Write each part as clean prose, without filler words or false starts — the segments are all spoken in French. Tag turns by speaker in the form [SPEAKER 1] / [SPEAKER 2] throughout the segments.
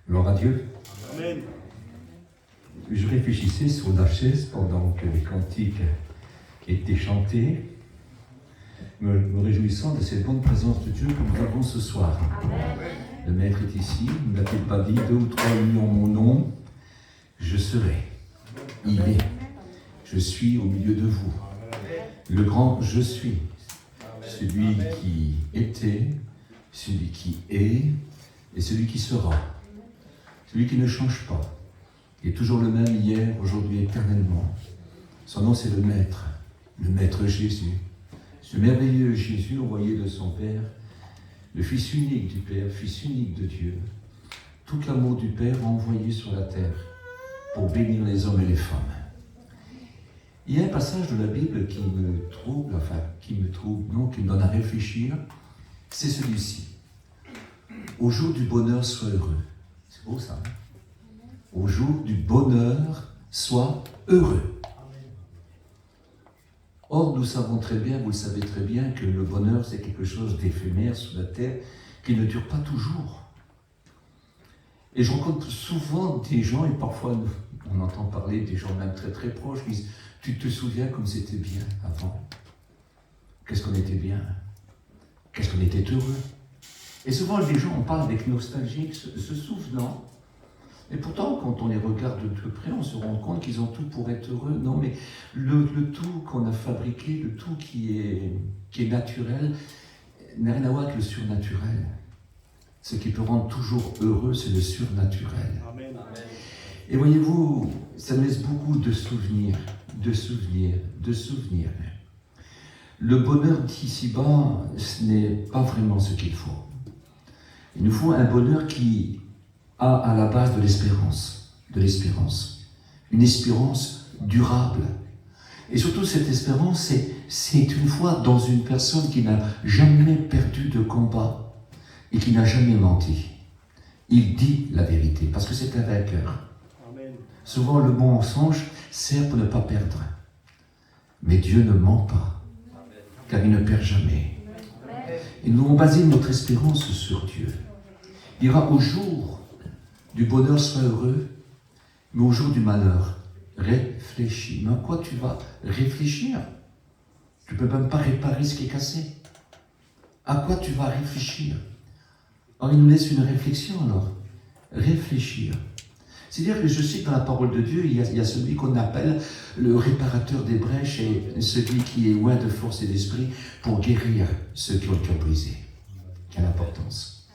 [SPEAKER 1] Gloire à Dieu.
[SPEAKER 2] Amen.
[SPEAKER 1] Je réfléchissais sur la chaise pendant que les cantiques étaient chantés, me réjouissant de cette bonne présence de Dieu que nous avons ce soir.
[SPEAKER 2] Amen.
[SPEAKER 1] Le Maître est ici, il n'a-t-il pas dit, 2 ou 3 unis en mon nom, je serai. Il est. Je suis au milieu de vous. Le grand je suis. Celui qui était, celui qui est et celui qui sera. Celui qui ne change pas. Il est toujours le même hier, aujourd'hui, éternellement. Son nom, c'est le Maître Jésus. Ce merveilleux Jésus, envoyé de son Père, le Fils unique du Père, Fils unique de Dieu. Tout l'amour du Père envoyé sur la terre pour bénir les hommes et les femmes. Il y a un passage de la Bible qui me trouble, qui me donne à réfléchir, c'est celui-ci. Au jour du bonheur, sois heureux. C'est beau ça, hein? Au jour du bonheur, sois heureux. Or, nous savons très bien, vous le savez très bien, que le bonheur, c'est quelque chose d'éphémère sur la terre, qui ne dure pas toujours. Et je rencontre souvent des gens, et parfois on entend parler des gens même très très proches, qui disent « Tu te souviens comme c'était bien avant? Qu'est-ce qu'on était bien? Qu'est-ce qu'on était heureux ?» Et souvent les gens en parlent avec nostalgie, se souvenant. Et pourtant, quand on les regarde de plus près, on se rend compte qu'ils ont tout pour être heureux. Non, mais le tout qu'on a fabriqué, le tout qui est naturel, n'a rien à voir avec le surnaturel. Ce qui peut rendre toujours heureux, c'est le surnaturel.
[SPEAKER 2] Amen.
[SPEAKER 1] Et voyez-vous, ça nous laisse beaucoup de souvenirs. Le bonheur d'ici-bas, ce n'est pas vraiment ce qu'il faut. Il nous faut un bonheur qui a à la base de l'espérance. Une espérance durable. Et surtout, cette espérance, c'est une foi dans une personne qui n'a jamais perdu de combat et qui n'a jamais menti. Il dit la vérité, parce que c'est un vainqueur.
[SPEAKER 2] Amen.
[SPEAKER 1] Souvent, le mensonge sert pour ne pas perdre. Mais Dieu ne ment pas, car il ne perd jamais. Et nous devons baser notre espérance sur Dieu. Il dira au jour du bonheur, sois heureux, mais au jour du malheur, réfléchis. Mais à quoi tu vas réfléchir? Tu ne peux même pas réparer ce qui est cassé. À quoi tu vas réfléchir? Alors, il nous laisse une réflexion alors. Réfléchir. C'est-à-dire que je sais que dans la parole de Dieu, il y a celui qu'on appelle le réparateur des brèches et celui qui est loin de force et d'esprit pour guérir ceux qui ont le cœur brisé. Quelle importance.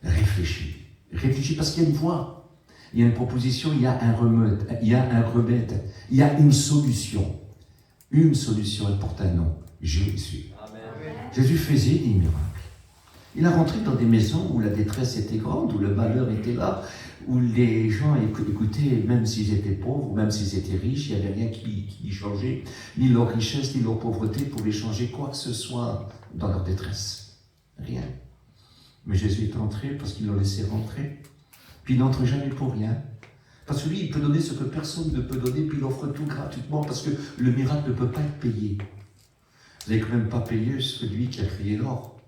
[SPEAKER 1] Réfléchis. Réfléchis parce qu'il y a une voie, il y a une proposition, il y a un remède, il y a une solution. Une solution, elle porte un nom, Jésus. Amen. Jésus faisait des miracles. Il a rentré dans des maisons où la détresse était grande, où le malheur était là, où les gens écoutaient, même s'ils étaient pauvres, même s'ils étaient riches, il n'y avait rien qui changeait, ni leur richesse, ni leur pauvreté pouvait changer quoi que ce soit dans leur détresse. Rien. Mais Jésus est entré parce qu'il l'a laissé rentrer. Puis il n'entre jamais pour rien. Parce que lui, il peut donner ce que personne ne peut donner, puis il offre tout gratuitement parce que le miracle ne peut pas être payé. Vous n'avez quand même pas payé celui qui a créé l'or.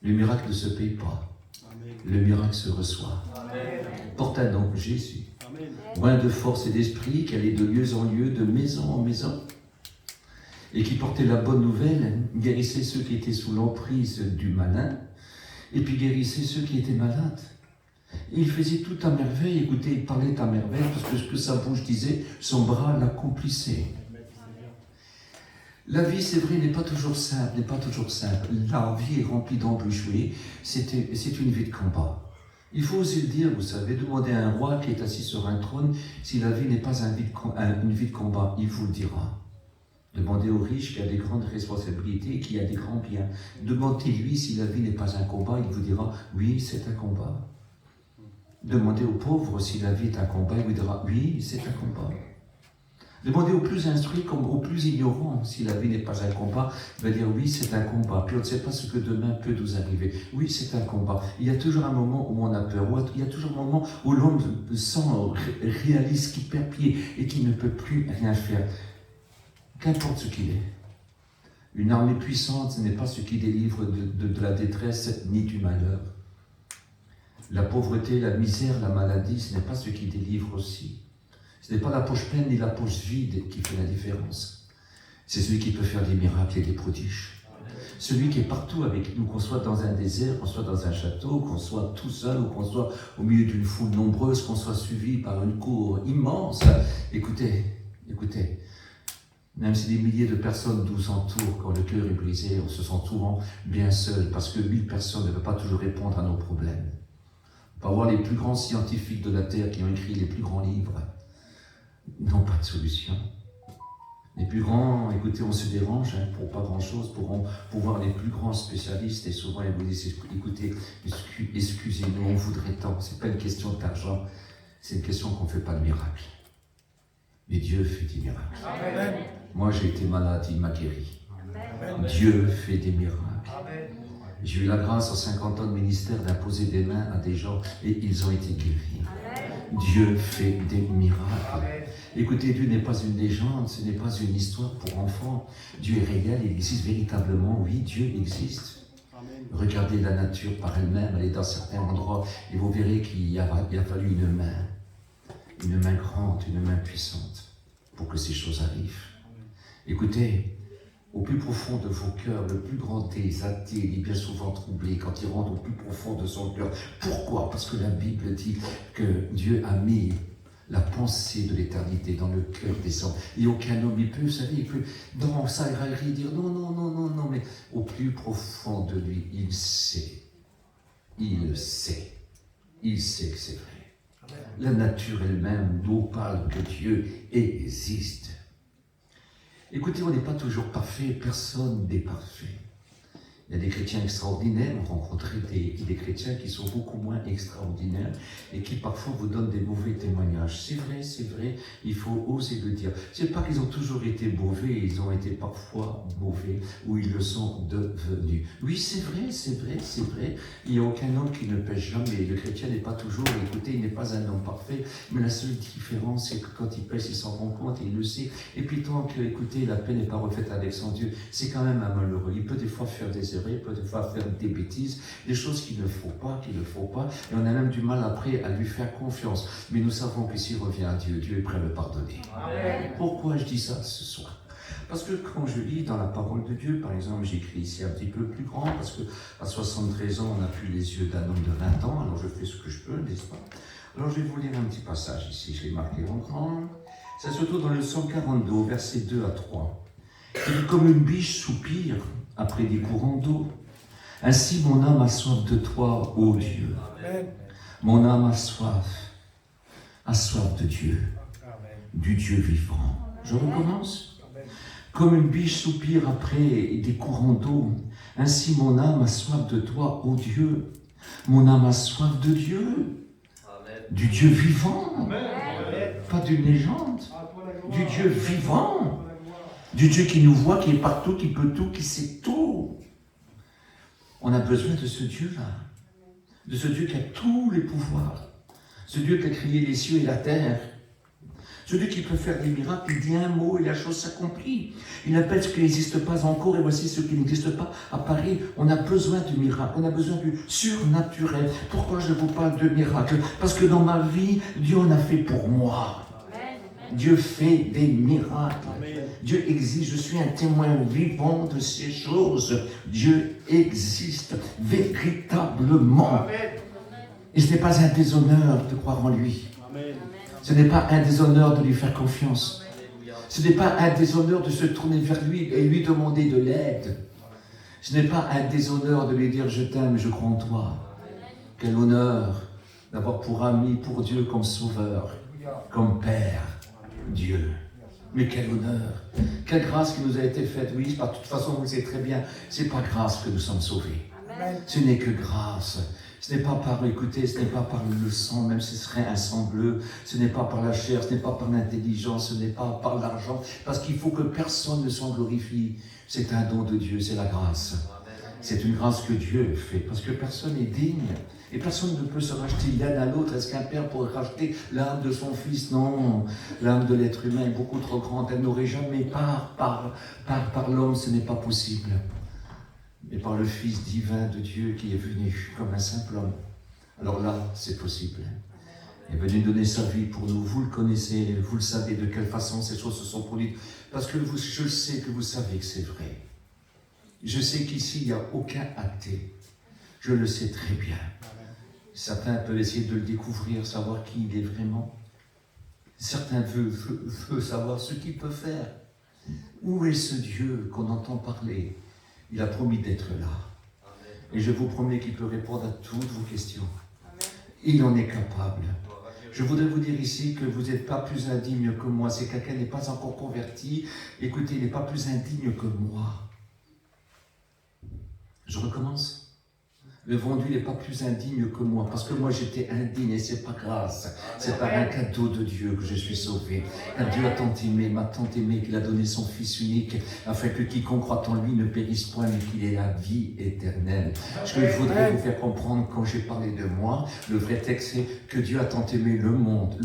[SPEAKER 1] Le miracle ne se paye pas.
[SPEAKER 2] Amen.
[SPEAKER 1] Le miracle se reçoit.
[SPEAKER 2] Amen.
[SPEAKER 1] Porte un nom, Jésus.
[SPEAKER 2] Amen.
[SPEAKER 1] Loin de force et d'esprit, qui allait de lieu en lieu, de maison en maison, et qui portait la bonne nouvelle, guérissait ceux qui étaient sous l'emprise du malin, et puis guérissait ceux qui étaient malades. Et il faisait tout à merveille, écoutez, il parlait à merveille, parce que ce que sa bouche disait, son bras l'accomplissait. La vie, c'est vrai, n'est pas toujours simple. La vie est remplie d'embûches, oui. C'est une vie de combat. Il faut oser le dire, vous savez, demander à un roi qui est assis sur un trône si la vie n'est pas une vie de combat. Il vous le dira. Demandez au riche qui a des grandes responsabilités et qui a des grands biens. Demandez-lui si la vie n'est pas un combat, il vous dira « oui, c'est un combat ». Demandez au pauvre si la vie est un combat, il vous dira « oui, c'est un combat ». Demandez aux plus instruits comme aux plus ignorants si la vie n'est pas un combat, il va dire « oui, c'est un combat ». Puis on ne sait pas ce que demain peut nous arriver. Oui, c'est un combat. Il y a toujours un moment où on a peur, il y a toujours un moment où l'homme réalise qu'il perd pied et qu'il ne peut plus rien faire. Qu'importe ce qu'il est. Une armée puissante, ce n'est pas ce qui délivre de la détresse ni du malheur. La pauvreté, la misère, la maladie, ce n'est pas ce qui délivre aussi. Ce n'est pas la poche pleine ni la poche vide qui fait la différence. C'est celui qui peut faire des miracles et des prodiges. Celui qui est partout avec nous, qu'on soit dans un désert, qu'on soit dans un château, qu'on soit tout seul ou qu'on soit au milieu d'une foule nombreuse, qu'on soit suivi par une cour immense. Écoutez, même si des milliers de personnes nous entourent, quand le cœur est brisé, on se sent souvent bien seul, parce que 1000 personnes ne peuvent pas toujours répondre à nos problèmes. On peut avoir les plus grands scientifiques de la Terre qui ont écrit les plus grands livres, n'ont pas de solution. Les plus grands, écoutez, on se dérange pour pas grand-chose, pour voir les plus grands spécialistes, et souvent ils vous disent, écoutez, excusez-nous, on voudrait tant. C'est pas une question d'argent, c'est une question qu'on ne fait pas de miracle. Mais Dieu fait des miracles. Amen. Moi, j'ai été malade, il m'a guéri. Amen. Dieu fait des miracles. Amen. J'ai eu la grâce en 50 ans de ministère d'imposer des mains à des gens et ils ont été guéris. Amen. Dieu fait des miracles. Amen. Écoutez, Dieu n'est pas une légende, ce n'est pas une histoire pour enfants. Dieu est réel, il existe véritablement. Oui, Dieu existe. Amen. Regardez la nature par elle-même, allez dans certains endroits et vous verrez qu'il a fallu une main grande, une main puissante pour que ces choses arrivent. Écoutez, au plus profond de vos cœurs, le plus grand des athées, il est bien souvent troublé quand il rentre au plus profond de son cœur. Pourquoi? Parce que la Bible dit que Dieu a mis la pensée de l'éternité dans le cœur des hommes. Et aucun homme, il peut, vous savez, il peut dans sa raillerie dire non, mais au plus profond de lui, il sait que c'est vrai. La nature elle-même nous parle que Dieu existe. Écoutez, on n'est pas toujours parfait, personne n'est parfait. Il y a des chrétiens extraordinaires, on rencontre des chrétiens qui sont beaucoup moins extraordinaires et qui parfois vous donnent des mauvais témoignages. C'est vrai, il faut oser le dire. C'est pas qu'ils ont toujours été mauvais, ils ont été parfois mauvais ou ils le sont devenus. Oui, c'est vrai. Il n'y a aucun homme qui ne pêche jamais. Le chrétien n'est pas toujours, écoutez, il n'est pas un homme parfait, mais la seule différence, c'est que quand il pêche, il s'en rend compte et il le sait. Et puis tant que, écoutez, la paix n'est pas refaite avec son Dieu, c'est quand même un malheureux. Il peut des fois faire des erreurs, il peut des fois faire des bêtises, des choses qu'il ne faut pas, et on a même du mal après à lui faire confiance. Mais nous savons que s'il revient à Dieu, Dieu est prêt à le pardonner. Amen. Pourquoi je dis ça ce soir? Parce que quand je lis dans la parole de Dieu, par exemple, j'écris ici un petit peu plus grand, parce qu'à 73 ans, on n'a plus les yeux d'un homme de 20 ans, alors je fais ce que je peux, n'est-ce pas? Alors je vais vous lire un petit passage ici, je l'ai marqué en grand. C'est surtout dans le psaume 42, versets 2 à 3. Il, comme une biche, soupire après des courants d'eau. Ainsi mon âme a soif de toi, ô Dieu. Amen. Mon âme a soif de Dieu, du Dieu vivant. Je recommence. Comme une biche soupire après des courants d'eau, ainsi mon âme a soif de toi, ô Dieu. Mon âme a soif de Dieu, du Dieu vivant, pas d'une légende, du Dieu vivant. Du Dieu qui nous voit, qui est partout, qui peut tout, qui sait tout. On a besoin de ce Dieu-là, de ce Dieu qui a tous les pouvoirs, ce Dieu qui a créé les cieux et la terre, ce Dieu qui peut faire des miracles, il dit un mot et la chose s'accomplit. Il appelle ce qui n'existe pas encore et voici ce qui n'existe pas apparaît. On a besoin de miracles, on a besoin du surnaturel. Pourquoi je vous parle de miracles? Parce que dans ma vie, Dieu en a fait pour moi. Dieu fait des miracles. Amen. Dieu existe. Je suis un témoin vivant de ces choses. Dieu existe véritablement. Amen. Et ce n'est pas un déshonneur de croire en lui. Amen. Ce n'est pas un déshonneur de lui faire confiance. Ce n'est pas un déshonneur de se tourner vers lui et lui demander de l'aide. Ce n'est pas un déshonneur de lui dire « Je t'aime, je crois en toi ». Quel honneur d'avoir pour ami, pour Dieu comme sauveur, comme Père. Dieu. Mais quel honneur, quelle grâce qui nous a été faite. Oui, de toute façon, vous le savez très bien, c'est pas grâce que nous sommes sauvés. Amen. Ce n'est que grâce. Ce n'est pas par, écoutez, ce n'est pas par le sang, même si ce serait un sang bleu. Ce n'est pas par la chair, ce n'est pas par l'intelligence, ce n'est pas par l'argent. Parce qu'il faut que personne ne s'en glorifie. C'est un don de Dieu, c'est la grâce. C'est une grâce que Dieu fait, parce que personne n'est digne. Et personne ne peut se racheter l'un à l'autre. Est-ce qu'un père pourrait racheter l'âme de son fils? Non. L'âme de l'être humain est beaucoup trop grande. Elle n'aurait jamais part par l'homme, ce n'est pas possible. Mais par le Fils divin de Dieu qui est venu comme un simple homme, Alors là, c'est possible. Il est venu donner sa vie pour nous. Vous le connaissez, vous le savez de quelle façon ces choses se sont produites. Parce que je sais que vous savez que c'est vrai. Je sais qu'ici, il n'y a aucun athée. Je le sais très bien. Certains peuvent essayer de le découvrir, savoir qui il est vraiment. Certains veulent savoir ce qu'il peut faire. Où est ce Dieu qu'on entend parler? Il a promis d'être là. Et je vous promets qu'il peut répondre à toutes vos questions. Il en est capable. Je voudrais vous dire ici que vous n'êtes pas plus indigne que moi. Si quelqu'un n'est pas encore converti, écoutez, il n'est pas plus indigne que moi. Je recommence. Le vendu n'est pas plus indigne que moi, parce que moi j'étais indigne et c'est pas grâce, c'est par un cadeau de Dieu que je suis sauvé. Car Dieu a tant aimé, m'a tant aimé qu'il a donné son Fils unique, afin que quiconque croit en lui ne périsse point, mais qu'il ait la vie éternelle. Ce que je voudrais vous faire comprendre quand j'ai parlé de moi, le vrai texte c'est que Dieu a tant aimé le monde,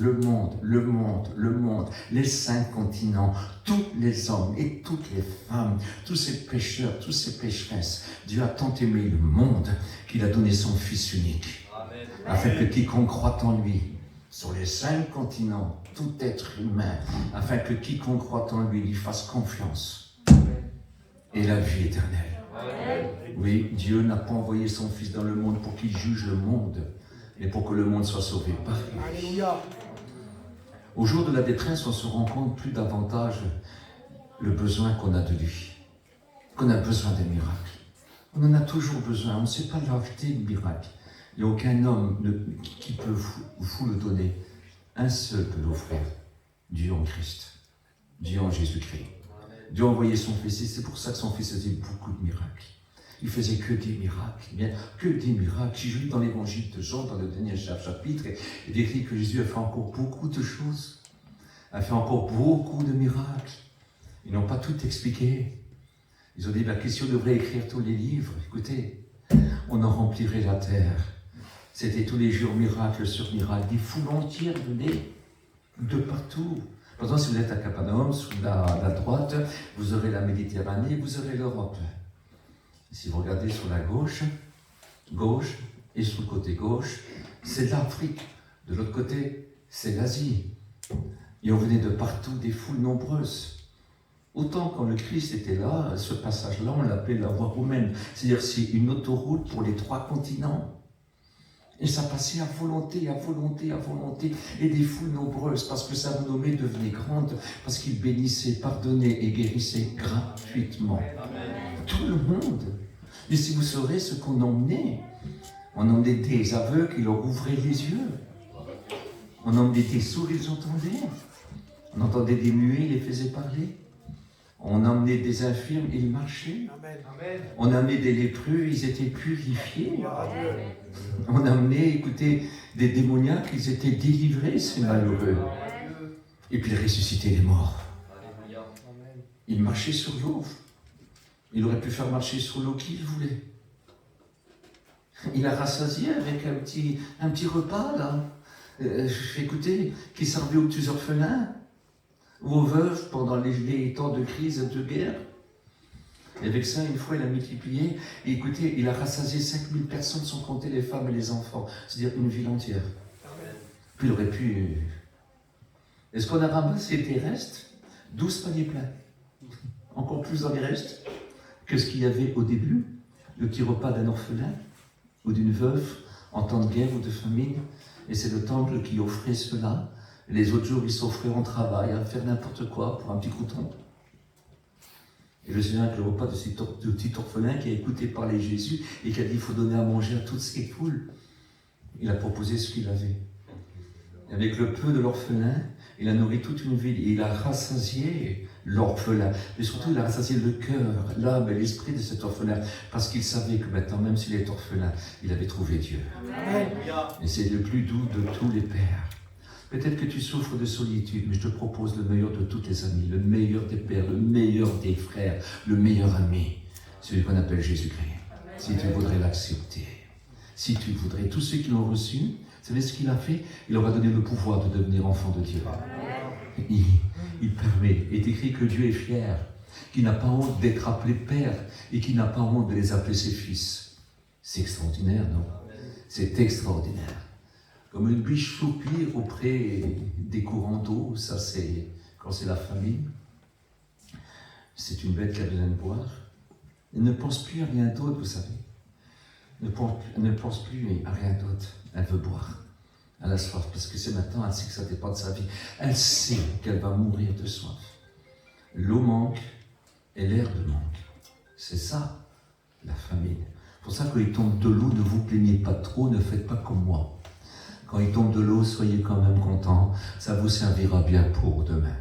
[SPEAKER 1] les 5 continents, tous les hommes et toutes les femmes, tous ces pécheurs, toutes ces pécheresses. Dieu a tant aimé le monde qu'il a donné son Fils unique, afin que quiconque croit en lui, sur les 5 continents, tout être humain, afin que quiconque croit en lui fasse confiance et la vie éternelle. Oui, Dieu n'a pas envoyé son Fils dans le monde pour qu'il juge le monde, mais pour que le monde soit sauvé par lui. Au jour de la détresse, on se rend compte plus davantage le besoin qu'on a de lui, qu'on a besoin des miracles. On en a toujours besoin, on ne sait pas l'acheter le miracle. Il n'y a aucun homme qui peut vous le donner. Un seul peut l'offrir, Dieu en Christ, Dieu en Jésus-Christ. Dieu a envoyé son Fils, et c'est pour ça que son Fils faisait beaucoup de miracles. Il faisait que des miracles, bien, que des miracles. J'ai lu dans l'évangile de Jean, dans le dernier chapitre, il décrit que Jésus a fait encore beaucoup de choses, a fait encore beaucoup de miracles. Ils n'ont pas tout expliqué. Ils ont dit, si on devrait écrire tous les livres, écoutez, on en remplirait la terre. C'était tous les jours miracle sur miracle. Des foules entières venaient de partout. Pourtant, si vous êtes à Cappadoce, sous la droite, vous aurez la Méditerranée, vous aurez l'Europe. Si vous regardez sur la gauche, et sur le côté gauche, c'est l'Afrique. De l'autre côté, c'est l'Asie. Et on venait de partout, des foules nombreuses. Autant quand le Christ était là, ce passage-là, on l'appelait la voie romaine. C'est-à-dire c'est une autoroute pour les 3 continents. Et ça passait à volonté, et des foules nombreuses, parce que sa renommée devenait grande, parce qu'il bénissait, pardonnait et guérissait gratuitement. Tout le monde. Et si vous saurez ce qu'on emmenait, on emmenait des aveugles qui leur ouvraient les yeux. On emmenait des sourds, ils entendaient. On entendait des muets, ils les faisait parler. On emmenait des infirmes, ils marchaient. On emmenait des lépreux, ils étaient purifiés. On emmenait, écoutez, des démoniaques, ils étaient délivrés, ces malheureux. Et puis il ressuscitait les morts. Il marchait sur l'eau. Il aurait pu faire marcher sur l'eau qui il voulait. Il a rassasié avec un petit repas, là. Écoutez, qui servait aux petits orphelins, ou aux veuves pendant les temps de crise et de guerre. Et avec ça, une fois, il a multiplié. Et écoutez, il a rassasié 5000 personnes sans compter les femmes et les enfants. C'est-à-dire une ville entière. Puis il aurait pu... Est-ce qu'on a ramassé des restes? 12 paniers pleins. Encore plus dans les restes que ce qu'il y avait au début. Le petit repas d'un orphelin ou d'une veuve en temps de guerre ou de famine. Et c'est le temple qui offrait cela. Les autres jours, ils s'offraient en travail à faire n'importe quoi pour un petit crouton. Et je me souviens que le repas de ce petit orphelin qui a écouté parler Jésus et qui a dit il faut donner à manger à toutes ces foules. Il a proposé ce qu'il avait. Et avec le peu de l'orphelin, il a nourri toute une ville et il a rassasié l'orphelin. Mais surtout, il a rassasié le cœur, l'âme et l'esprit de cet orphelin. Parce qu'il savait que maintenant, même s'il est orphelin, il avait trouvé Dieu. Amen. Et c'est le plus doux de tous les pères. Peut-être que tu souffres de solitude, mais je te propose le meilleur de tous tes amis, le meilleur des pères, le meilleur des frères, le meilleur ami, celui qu'on appelle Jésus-Christ. Si tu voudrais l'accepter, si tu voudrais, tous ceux qui l'ont reçu, vous savez ce qu'il a fait? Il leur a donné le pouvoir de devenir enfants de Dieu. Il permet, il est écrit que Dieu est fier, qu'il n'a pas honte d'être appelé Père et qu'il n'a pas honte de les appeler ses fils. C'est extraordinaire, non? C'est extraordinaire. Comme une biche soupire auprès des courants d'eau, ça c'est quand c'est la famine. C'est une bête qui a besoin de boire. Elle ne pense plus à rien d'autre, vous savez. Elle ne pense plus à rien d'autre. Elle veut boire. Elle a soif, parce que c'est maintenant, elle sait que ça dépend de sa vie. Elle sait qu'elle va mourir de soif. L'eau manque et l'herbe manque. C'est ça, la famine. C'est pour ça que quand il tombe de l'eau, ne vous plaignez pas trop, ne faites pas comme moi. Quand il tombe de l'eau, soyez quand même contents, ça vous servira bien pour demain.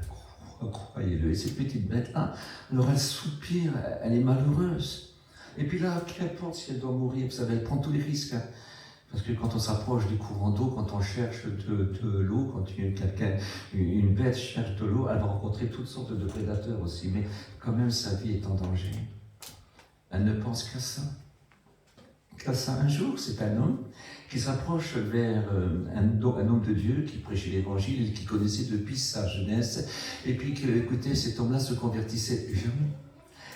[SPEAKER 1] Croyez-le. Et cette petite bête-là, alors elle soupire, elle est malheureuse. Et puis là, qu'importe si elle doit mourir, vous savez, elle prend tous les risques. Hein. Parce que quand on s'approche du courant d'eau, quand on cherche de l'eau, quand une bête cherche de l'eau, elle va rencontrer toutes sortes de prédateurs aussi. Mais quand même, sa vie est en danger. Elle ne pense qu'à ça. Un jour, c'est un homme qui s'approche vers un homme de Dieu qui prêchait l'évangile, qui connaissait depuis sa jeunesse, et puis que, écoutez, cet homme-là se convertissait jamais.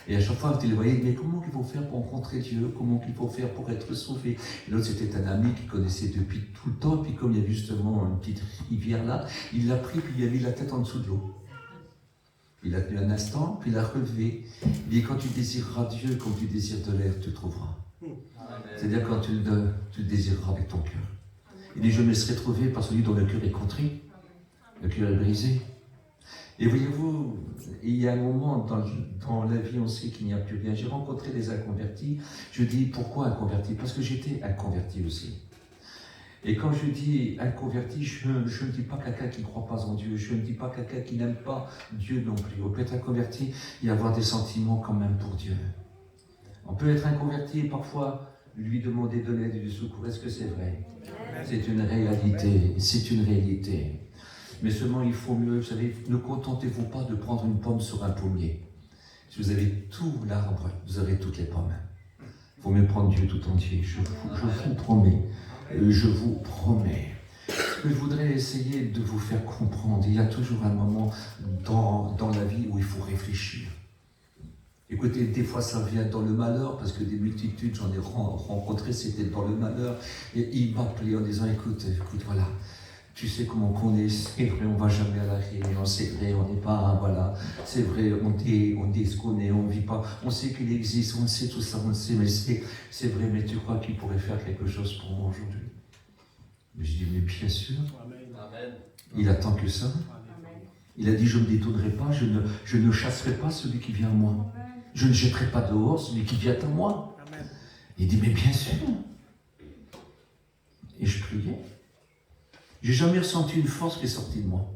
[SPEAKER 1] Et à chaque fois, il le voyait, mais comment il faut faire pour rencontrer Dieu? Comment il faut faire pour être sauvé? Et l'autre, c'était un ami qui connaissait depuis tout le temps, puis comme il y a justement une petite rivière là, il l'a pris, puis il a mis la tête en dessous de l'eau. Il a tenu un instant, puis il l'a relevé. Il dit, quand tu désireras Dieu, comme tu désires de l'air, tu le trouveras. C'est-à-dire quand tu le désireras avec ton cœur. Il dit, je me serai trouvé par celui dont le cœur est contrit, le cœur est brisé. Et voyez-vous, il y a un moment dans la vie, on sait qu'il n'y a plus rien. J'ai rencontré des inconvertis. Je dis, pourquoi inconvertis? Parce que j'étais inconverti aussi. Et quand je dis inconverti, je ne dis pas quelqu'un qui ne croit pas en Dieu. Je ne dis pas quelqu'un qui n'aime pas Dieu non plus. On peut être inconverti et avoir des sentiments quand même pour Dieu. On peut être inconverti et parfois lui demander de l'aide et du secours. Est-ce que c'est vrai? C'est une réalité. C'est une réalité. Mais seulement il faut mieux, vous savez, ne contentez-vous pas de prendre une pomme sur un pommier. Si vous avez tout l'arbre, vous aurez toutes les pommes. Il faut mieux prendre Dieu tout entier. Je vous promets. Je vous promets. Je voudrais essayer de vous faire comprendre. Il y a toujours un moment dans la vie où il faut réfléchir. Écoutez, des fois ça vient dans le malheur, parce que des multitudes, j'en ai rencontré, c'était dans le malheur. Et il m'appelait en disant, écoute, voilà. Tu sais comment qu'on est, c'est vrai, on ne va jamais à la réunion, c'est vrai, on n'est pas, voilà, c'est vrai, on dit ce qu'on est, on ne vit pas, on sait qu'il existe, on sait tout ça, on le sait, mais c'est vrai, mais tu crois qu'il pourrait faire quelque chose pour moi aujourd'hui? Mais je dis, mais bien sûr. Amen. Il attend que ça. Amen. Il a dit, je ne me détournerai pas, je ne chasserai pas celui qui vient à moi. Amen. Je ne jetterai pas dehors celui qui vient à moi. Amen. Il dit, mais bien sûr. Et je priais. J'ai jamais ressenti une force qui est sortie de moi.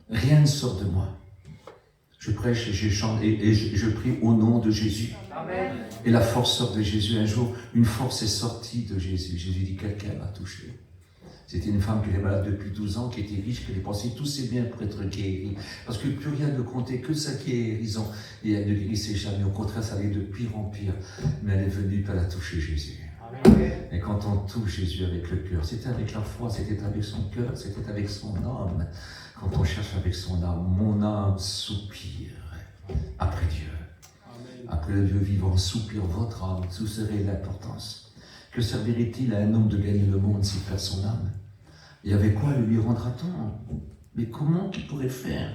[SPEAKER 1] Rien ne sort de moi. Je prêche et je chante et je prie au nom de Jésus. Amen. Et la force sort de Jésus. Un jour, une force est sortie de Jésus. Jésus dit, quelqu'un m'a touché. C'était une femme qui était malade depuis 12 ans, qui était riche, qui dépensait tous ses biens pour être guérie. Parce que plus rien ne comptait, que sa guérison. Et elle ne guérissait jamais. Au contraire, ça allait de pire en pire. Mais elle est venue, elle a touché Jésus. Et quand on touche Jésus avec le cœur, c'était avec la foi, c'était avec son cœur, c'était avec son âme. Quand on cherche avec son âme, mon âme soupire après Dieu. Amen. Après le Dieu vivant, soupire votre âme. Tout serait l'importance. Que servirait-il à un homme de gagner le monde s'il perd son âme? Et avec quoi le lui rendra-t-on? Mais comment qu'il pourrait faire?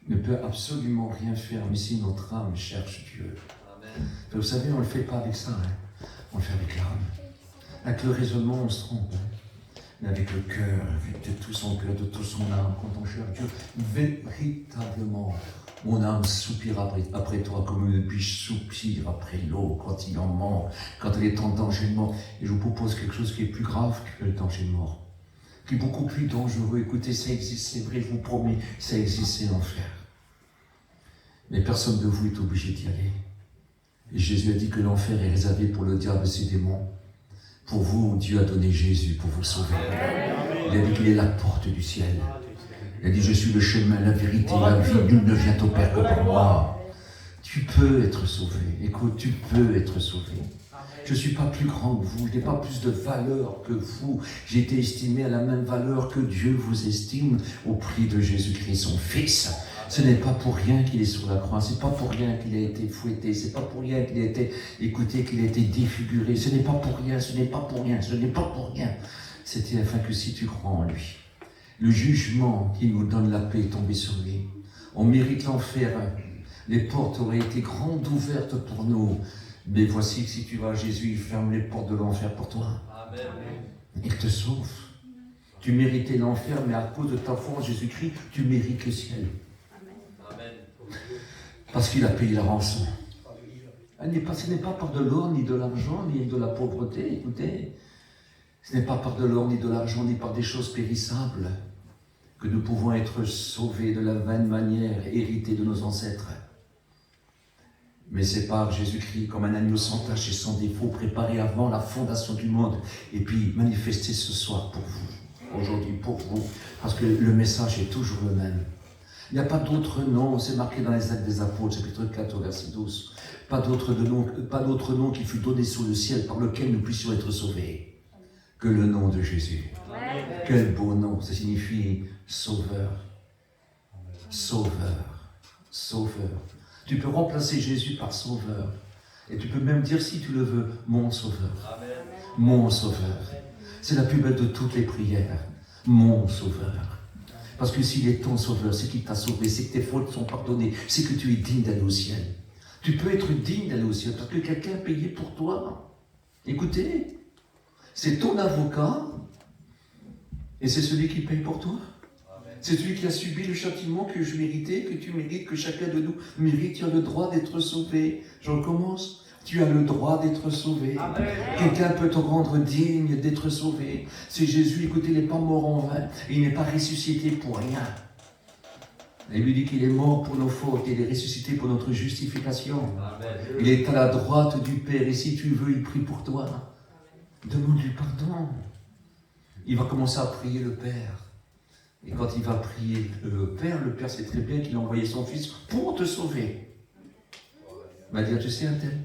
[SPEAKER 1] Il ne peut absolument rien faire, mais si notre âme cherche Dieu. Amen. Vous savez, on ne le fait pas avec ça. On le fait avec l'âme. Avec le raisonnement, on se trompe. Mais avec le cœur, avec de tout son cœur, de tout son âme, quand on cherche Dieu, véritablement, mon âme soupire après toi comme une biche soupire après l'eau quand il en manque, quand elle est en danger de mort. Et je vous propose quelque chose qui est plus grave que le danger de mort, qui est beaucoup plus dangereux. Écoutez, ça existe, c'est vrai, je vous promets, ça existe, c'est l'enfer. Mais personne de vous est obligé d'y aller. Et Jésus a dit que l'enfer est réservé pour le diable et ses démons. Pour vous, Dieu a donné Jésus pour vous sauver. Il a dit qu'il est la porte du ciel. Il a dit, je suis le chemin, la vérité, la vie. Nul ne vient au Père que par moi. Tu peux être sauvé. Écoute, tu peux être sauvé. Je ne suis pas plus grand que vous. Je n'ai pas plus de valeur que vous. J'ai été estimé à la même valeur que Dieu vous estime au prix de Jésus-Christ, son Fils. Ce n'est pas pour rien qu'il est sur la croix, c'est pas pour rien qu'il a été fouetté, c'est pas pour rien qu'il a été écouté, qu'il a été défiguré, ce n'est pas pour rien, ce n'est pas pour rien, ce n'est pas pour rien. C'était afin que si tu crois en lui, le jugement qui nous donne la paix est tombé sur lui. On mérite l'enfer, les portes auraient été grandes ouvertes pour nous, mais voici que si tu vas à Jésus, il ferme les portes de l'enfer pour toi. Amen. Il te sauve. Tu méritais l'enfer, mais à cause de ta foi en Jésus-Christ, tu mérites le ciel. Amen. Parce qu'il a payé la rançon. Ce n'est pas par de l'or, ni de l'argent, ni de la pauvreté, écoutez. Ce n'est pas par de l'or, ni de l'argent, ni par des choses périssables que nous pouvons être sauvés de la vaine manière héritée de nos ancêtres. Mais c'est par Jésus-Christ comme un agneau sans tache et sans défaut, préparé avant la fondation du monde, et puis manifesté ce soir pour vous, aujourd'hui pour vous, parce que le message est toujours le même. Il n'y a pas d'autre nom, c'est marqué dans les Actes des Apôtres, chapitre 4, verset 12, pas d'autre nom qui fut donné sous le ciel par lequel nous puissions être sauvés que le nom de Jésus. Amen. Quel beau nom, ça signifie sauveur, sauveur, sauveur. Tu peux remplacer Jésus par sauveur. Et tu peux même dire, si tu le veux, mon sauveur. Amen. Mon sauveur. C'est la plus belle de toutes les prières. Mon sauveur. Parce que s'il est ton sauveur, c'est qu'il t'a sauvé, c'est que tes fautes sont pardonnées, c'est que tu es digne d'aller au ciel. Tu peux être digne d'aller au ciel parce que quelqu'un a payé pour toi. Écoutez, c'est ton avocat et c'est celui qui paye pour toi. C'est celui qui a subi le châtiment que je méritais, que tu mérites, que chacun de nous mérite. Tu as le droit d'être sauvé. Je recommence. Tu as le droit d'être sauvé. Amen. Quelqu'un peut te rendre digne d'être sauvé. C'est Jésus, écoutez, il n'est pas mort en vain. Il n'est pas ressuscité pour rien. Il lui dit qu'il est mort pour nos fautes. Il est ressuscité pour notre justification. Amen. Il est à la droite du Père. Et si tu veux, il prie pour toi. Demande-lui pardon. Il va commencer à prier le Père. Et quand il va prier le Père sait très bien qu'il a envoyé son Fils pour te sauver. Il va dire, tu sais un tel,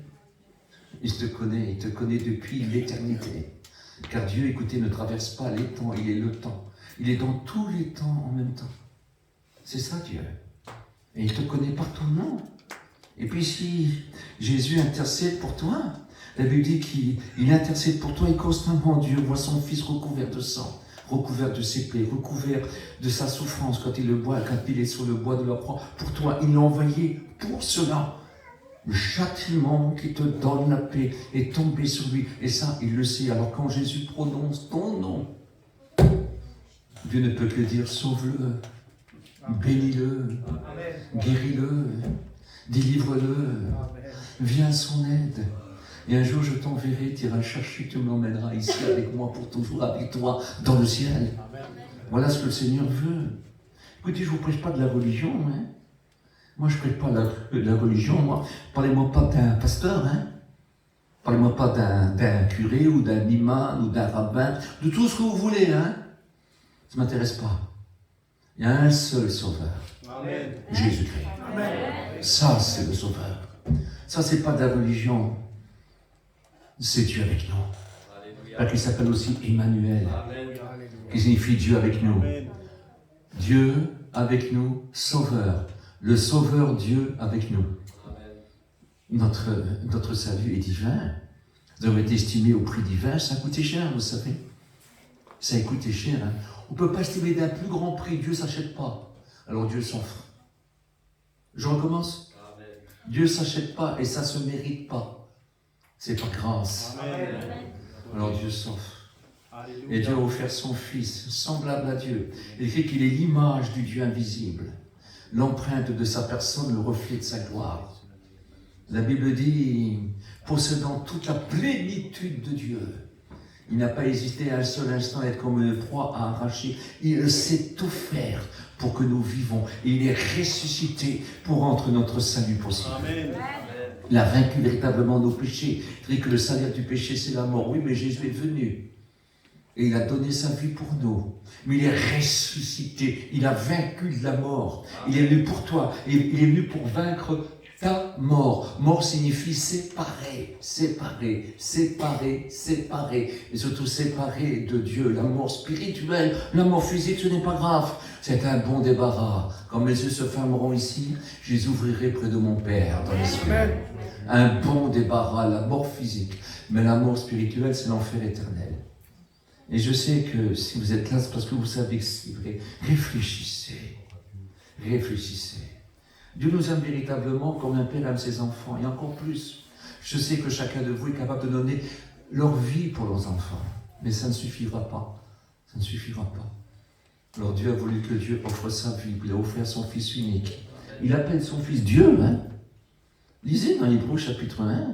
[SPEAKER 1] il te connaît depuis l'éternité. Car Dieu, écoutez, ne traverse pas les temps, il est le temps. Il est dans tous les temps en même temps. C'est ça Dieu. Et il te connaît par ton nom. Et puis si Jésus intercède pour toi, la Bible dit qu'il intercède pour toi et constamment Dieu voit son Fils recouvert de sang. Recouvert de ses plaies, recouvert de sa souffrance quand il est sur le bois de la croix. Pour toi, il l'a envoyé pour cela. Le châtiment qui te donne la paix est tombé sur lui. Et ça, il le sait. Alors quand Jésus prononce ton nom, Dieu ne peut que dire sauve-le, bénis-le, guéris-le, délivre-le, viens à son aide. Et un jour, je t'enverrai, tu iras chercher, tu m'emmèneras ici avec moi pour toujours avec toi dans le ciel. Amen. Voilà ce que le Seigneur veut. Écoutez, je ne vous prêche pas de la religion. Hein. Moi, je ne prêche pas de la religion. Moi, parlez-moi pas d'un pasteur. Hein. Parlez-moi pas d'un curé ou d'un imam ou d'un rabbin. De tout ce que vous voulez. Hein. Ça ne m'intéresse pas. Il y a un seul sauveur. Amen. Jésus-Christ. Amen. Ça, c'est le sauveur. Ça, c'est pas de la religion. C'est Dieu avec nous. Parce qu'il s'appelle aussi Emmanuel, qui signifie Dieu avec nous. Amen. Dieu avec nous, Sauveur. Le Sauveur Dieu avec nous. Notre salut est divin. Nous avons été estimés au prix divin. Ça a coûté cher, vous savez. Ça a coûté cher. Hein. On ne peut pas estimer d'un plus grand prix. Dieu ne s'achète pas. Alors Dieu s'offre. Je recommence. Amen. Dieu ne s'achète pas et ça ne se mérite pas. C'est par grâce. Amen. Alors Dieu s'offre. Et Dieu a offert son Fils, semblable à Dieu. Il fait qu'il est l'image du Dieu invisible. L'empreinte de sa personne, le reflet de sa gloire. La Bible dit, possédant toute la plénitude de Dieu, il n'a pas hésité un seul instant à être comme une proie à arracher. Il sait tout faire pour que nous vivons. Il est ressuscité pour rendre notre salut possible. Amen. Il a vaincu véritablement nos péchés. Il dit que le salaire du péché, c'est la mort. Oui, mais Jésus est venu. Et il a donné sa vie pour nous. Mais il est ressuscité. Il a vaincu la mort. Il est venu pour toi. Il est venu pour vaincre ta mort. Mort signifie séparé, séparé, séparé, séparé. Et surtout séparé de Dieu. La mort spirituelle, la mort physique, ce n'est pas grave. C'est un bon débarras. Quand mes yeux se fermeront ici, je les ouvrirai près de mon Père dans les cieux. Un bon débarras, la mort physique. Mais la mort spirituelle, c'est l'enfer éternel. Et je sais que si vous êtes là, c'est parce que vous savez que c'est vrai. Réfléchissez. Réfléchissez. Dieu nous aime véritablement comme un père aime ses enfants, et encore plus. Je sais que chacun de vous est capable de donner leur vie pour leurs enfants, mais ça ne suffira pas. Ça ne suffira pas. Alors Dieu a voulu que Dieu offre sa vie, il a offert son Fils unique. Il appelle son Fils Dieu, hein. Lisez dans Hébreux chapitre 1.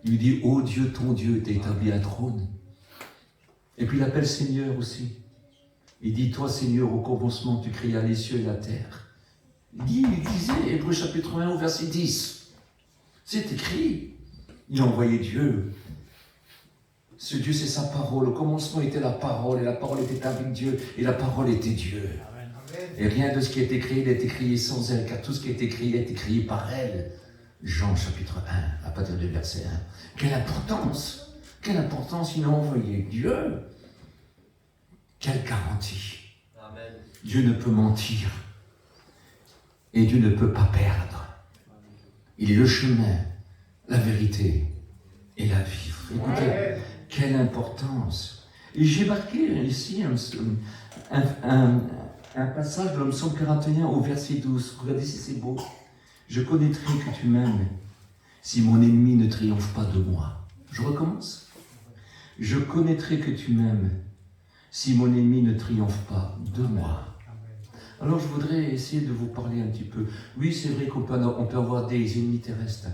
[SPEAKER 1] Il lui dit, ô Dieu, ton Dieu t'a établi un trône. Et puis il appelle Seigneur aussi. Il dit, toi Seigneur, au commencement, tu créas les cieux et la terre. Il disait, Hébreux chapitre 1 au verset 10. C'est écrit. Il a envoyé Dieu. Ce Dieu, c'est sa parole. Au commencement était la parole, et la parole était avec Dieu, et la parole était Dieu. Et rien de ce qui a été créé n'a été créé sans elle, car tout ce qui a été créé a été créé par elle. Jean chapitre 1, à partir du verset 1. Quelle importance! Quelle importance il a envoyé Dieu! Quelle garantie! Amen. Dieu ne peut mentir. Et Dieu ne peut pas perdre. Il est le chemin, la vérité et la vie. Écoutez, quelle importance! Et j'ai marqué ici un passage de l'Homme 141 au verset 12. Regardez si c'est beau. Je connaîtrai que tu m'aimes si mon ennemi ne triomphe pas de moi. Je recommence. Je connaîtrai que tu m'aimes si mon ennemi ne triomphe pas de moi. Alors je voudrais essayer de vous parler un petit peu. Oui, c'est vrai qu'on peut avoir des ennemis terrestres,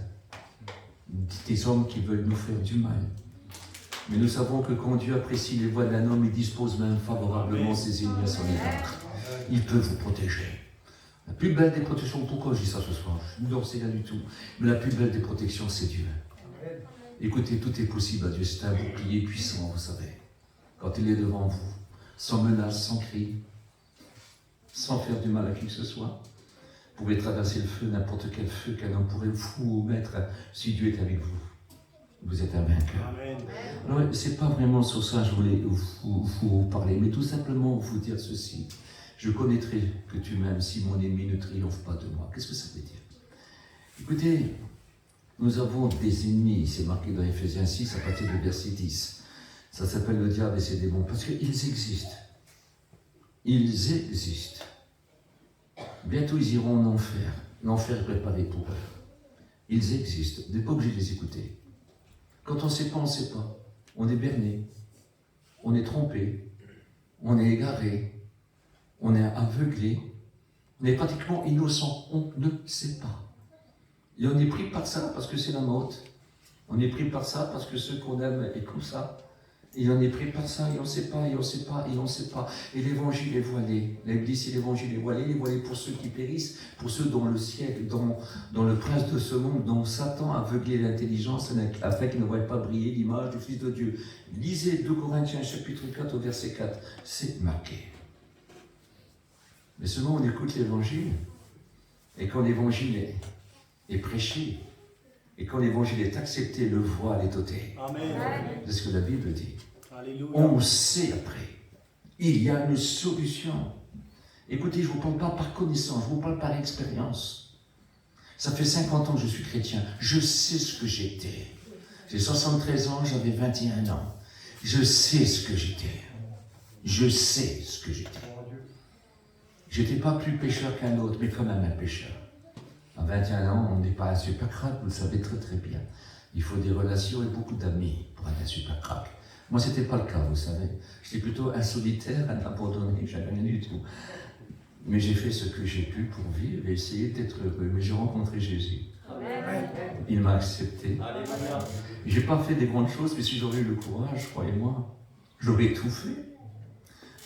[SPEAKER 1] des hommes qui veulent nous faire du mal. Mais nous savons que quand Dieu apprécie les voies d'un homme, il dispose même favorablement ses ennemis à son égard. Il peut vous protéger. La plus belle des protections, pourquoi je dis ça ce soir? Je ne sais rien du tout. Mais la plus belle des protections, c'est Dieu. Écoutez, tout est possible à Dieu. C'est un bouclier puissant, vous savez. Quand il est devant vous, sans menace, sans cri, sans faire du mal à qui que ce soit, vous pouvez traverser le feu, n'importe quel feu qu'un homme pourrait vous mettre, si Dieu est avec vous. Vous êtes un vainqueur. Alors, c'est pas vraiment sur ça que je voulais vous parler, mais tout simplement vous dire ceci. Je connaîtrai que tu m'aimes si mon ennemi ne triomphe pas de moi. Qu'est-ce que ça veut dire? Écoutez, nous avons des ennemis, c'est marqué dans Ephésiens 6 à partir du verset 10. Ça s'appelle le diable et ses démons, parce qu'ils existent. Ils existent. Bientôt ils iront en enfer. L'enfer est préparé pour eux. Ils existent. Vous n'êtes pas obligé de les écouter. Quand on ne sait pas, on ne sait pas. On est berné. On est trompé. On est égaré. On est aveuglé, on est pratiquement innocent, on ne sait pas. Et on est pris par ça parce que c'est la mode. On est pris par ça parce que ceux qu'on aime est comme ça. Et on est pris par ça et on ne sait pas, et on ne sait pas, et on ne sait pas. Et l'évangile est voilé. La Bible dit si l'évangile est voilé pour ceux qui périssent, pour ceux dont le siècle, dont le prince de ce monde, dont Satan a aveuglé l'intelligence afin qu'ils ne voient pas briller l'image du Fils de Dieu. Lisez 2 Corinthiens chapitre 4 au verset 4. C'est marqué. Mais seulement on écoute l'évangile, et quand l'évangile est prêché, et quand l'évangile est accepté, le voile est ôté. Amen. C'est ce que la Bible dit. Alléluia. On sait après. Il y a une solution. Écoutez, je ne vous parle pas par connaissance, je vous parle par expérience. Ça fait 50 ans que je suis chrétien. Je sais ce que j'étais. J'ai 73 ans, j'avais 21 ans. Je sais ce que j'étais. Je sais ce que j'étais. Je n'étais pas plus pécheur qu'un autre, mais quand même un pécheur. À 21 ans, on n'est pas un super crack, vous le savez très très bien. Il faut des relations et beaucoup d'amis pour être un super crack. Moi, ce n'était pas le cas, vous savez. J'étais plutôt un solitaire, un abandonné, j'avais rien du tout. Mais j'ai fait ce que j'ai pu pour vivre et essayer d'être heureux. Mais j'ai rencontré Jésus. Amen. Il m'a accepté. Je n'ai pas fait des grandes choses, mais si j'aurais eu le courage, croyez-moi, j'aurais tout fait.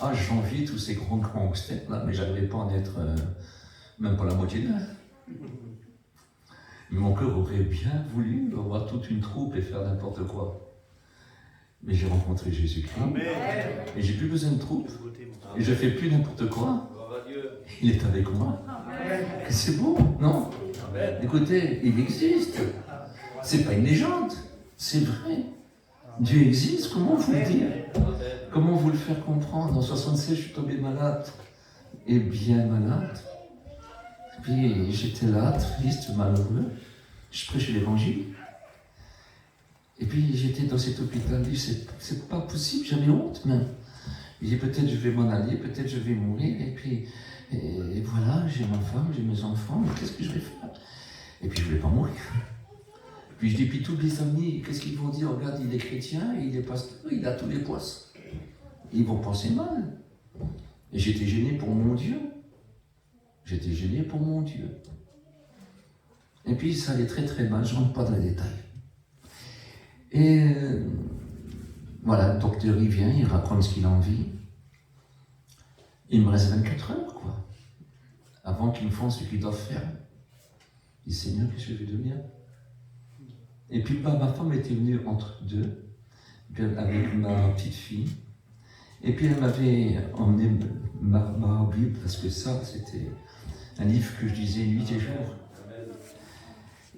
[SPEAKER 1] Ah, j'envie tous ces grands gangsters là, mais j'arrivais pas à en être même pas la moitié d'un. Mais mon cœur aurait bien voulu avoir toute une troupe et faire n'importe quoi. Mais j'ai rencontré Jésus-Christ. Et j'ai plus besoin de troupe. Et je fais plus n'importe quoi. Il est avec moi. C'est beau, non? Écoutez, il existe. C'est pas une légende, c'est vrai. Dieu existe, comment vous le dire? Comment vous le faire comprendre? En 76, je suis tombé malade, et bien malade. Puis j'étais là, triste, malheureux. Je prêchais l'évangile. Et puis j'étais dans cet hôpital, je dis, c'est pas possible, j'avais honte même. Je dis, peut-être je vais m'en aller, peut-être je vais mourir, et puis et voilà, j'ai ma femme, j'ai mes enfants, mais qu'est-ce que je vais faire? Et puis je voulais pas mourir. Puis je dis, puis tous les amis, qu'est-ce qu'ils vont dire? Regarde, il est chrétien, il est pasteur, il a tous les poisses. Ils vont penser mal. Et j'étais gêné pour mon Dieu. J'étais gêné pour mon Dieu. Et puis ça allait très très mal, je ne rentre pas dans les détails. Et voilà, le docteur il vient, il raconte ce qu'il a envie. Il me reste 24 heures, quoi, avant qu'ils me fassent ce qu'ils doivent faire. Je dis, Seigneur, qu'est-ce que je vais devenir? Et puis ma femme était venue entre deux, avec ma petite fille. Et puis elle m'avait emmené ma Bible, parce que ça, c'était un livre que je lisais nuit et jour.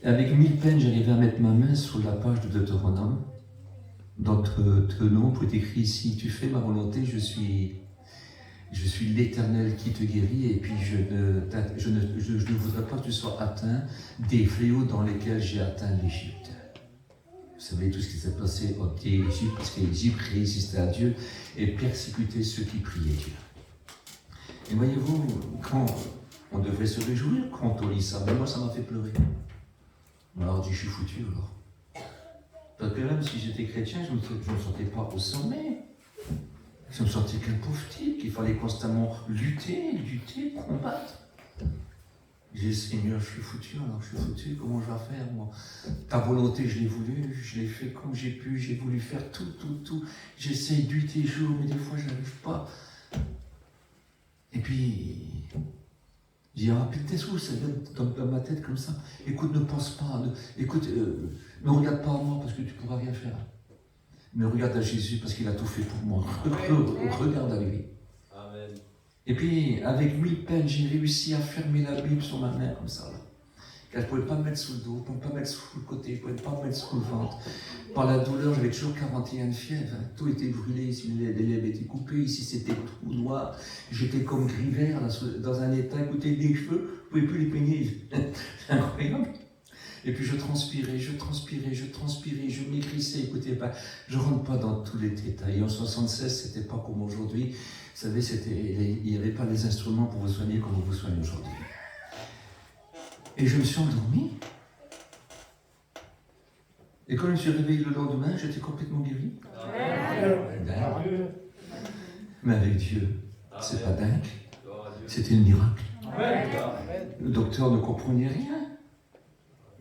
[SPEAKER 1] Avec 1000 peines, j'arrivais à mettre ma main sur la page de Deutéronome. Notre nom peut être écrit ici, tu fais ma volonté, je suis l'Éternel qui te guérit, et puis je ne voudrais pas que tu sois atteint des fléaux dans lesquels j'ai atteint l'Égypte. Vous savez tout ce qui s'est passé en Égypte, parce que l'Égypte résistait à Dieu et persécutait ceux qui priaient Dieu. Et voyez-vous, quand on devrait se réjouir quand on lit ça, mais moi ça m'a fait pleurer. Alors je dis, je suis foutu alors. Parce que même si j'étais chrétien, je ne me sentais pas au sommet. Je me sentais qu'un pauvre type, qu'il fallait constamment lutter, combattre. J'ai dit, Seigneur, je suis foutu, alors je suis foutu, comment je vais faire, moi? Ta volonté, je l'ai voulu, je l'ai fait comme j'ai pu, j'ai voulu faire tout. J'essaye nuit et jour, mais des fois, je n'arrive pas. Et puis, je dis, ah, putain, ça vient dans ma tête comme ça. Écoute, ne pense pas, ne regarde pas à moi parce que tu ne pourras rien faire. Mais regarde à Jésus parce qu'il a tout fait pour moi. Regarde à lui. Amen. Et puis, avec 1000 peines, j'ai réussi à fermer la Bible sur ma main comme ça. Là. Car je ne pouvais pas me mettre sous le dos, je ne pouvais pas me mettre sous le côté, je ne pouvais pas me mettre sous le ventre. Par la douleur, j'avais toujours 41 de fièvre. Tout était brûlé, ici les lèvres étaient coupées, ici c'était tout noir. J'étais comme gris vert, dans un état, écoutez, les cheveux, je ne pouvais plus les peigner. C'est incroyable. Et puis je transpirais, je maigrissais, écoutez, je ne rentre pas dans tous les détails. En 76, ce n'était pas comme aujourd'hui. Vous savez, il n'y avait pas les instruments pour vous soigner comme vous soignez aujourd'hui. Et je me suis endormi. Et quand je me suis réveillé le lendemain, j'étais complètement guéri. Amen. Mais avec Dieu, c'est pas dingue. C'était un miracle. Le docteur ne comprenait rien.